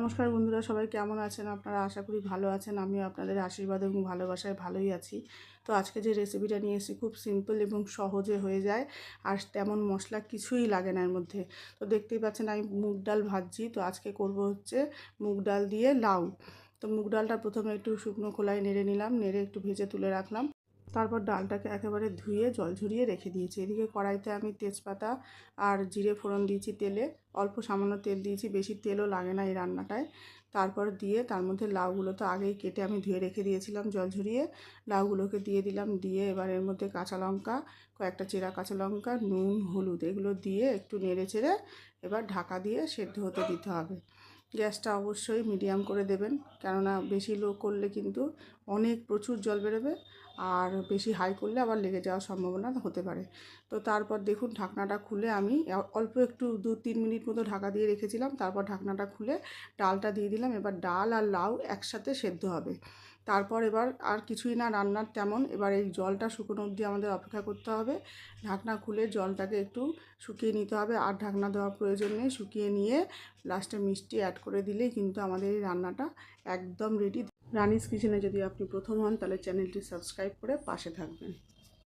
নমস্কার বন্ধুরা, সবাই কেমন আছেন আপনারা? আশা করি ভালো আছেন। আমিও আপনাদের আশীর্বাদ এবং ভালোবাসায় ভালোই আছি। তো আজকে যে রেসিপিটা নিয়ে এসেছি খুব সিম্পল এবং সহজে হয়ে যায়, আর তেমন মশলা কিছুই লাগে না এর মধ্যে। তো দেখতেই পাচ্ছেন আমি মুগ ডাল ভাজছি। তো আজকে করব হচ্ছে মুগ ডাল দিয়ে লাউ। তো মুগ ডালটা প্রথমে একটু শুকনো খোলায় নেড়ে নিলাম, নেড়ে একটু ভেজে তুলে রাখলাম। তারপর ডালটাকে একেবারে ধুয়ে জল ঝরিয়ে রেখে দিয়েছি। এদিকে কড়াইতে আমি তেজপাতা আর জিরে ফোড়ন দিয়েছি তেলে, অল্প সামান্য তেল দিয়েছি, বেশি তেলও লাগে না এই রান্নাটায়। তারপর দিয়ে তার মধ্যে লাউগুলো তো আগেই কেটে আমি ধুয়ে রেখে দিয়েছিলাম জল ঝরিয়ে, লাউগুলোকে দিয়ে দিলাম। দিয়ে এবার এর মধ্যে কাঁচা লঙ্কা, কয়েকটা চেরা কাঁচা লঙ্কা, নুন, হলুদ এগুলো দিয়ে একটু নেড়ে চেড়ে এবার ঢাকা দিয়ে সেদ্ধ হতে দিতে হবে। গ্যাসটা অবশ্যই মিডিয়াম করে দেবেন, কেননা বেশি লো করলে কিন্তু প্রচুর জল বেরোবে, আর বেশি হাই করলে আবার লেগে যাওয়ার সম্ভাবনা হতে পারে। তো তারপর দেখুন ঢাকনাটা খুলে আমি অল্প একটু 2-3 মিনিট মতো ঢাকা দিয়ে রেখেছিলাম। তারপর ঢাকনাটা খুলে ডালটা দিয়ে দিলাম। এবার ডাল আর লাউ একসাথে সেদ্ধ হবে। তারপর এবার আর কিছুই না রান্নার তেমন, এবার এই জলটা শুকনো অবধি আমাদের অপেক্ষা করতে হবে। ঢাকনা খুলে জলটাকে একটু শুকিয়ে নিতে হবে, আর ঢাকনা দেওয়ার প্রয়োজন নেই। শুকিয়ে নিয়ে লাস্টে মিষ্টি অ্যাড করে দিলেই কিন্তু আমাদের এই রান্নাটা একদম রেডি। রানিস কিচেনে যদি আপনি প্রথম হন তাহলে চ্যানেলটি সাবস্ক্রাইব করে পাশে থাকবেন।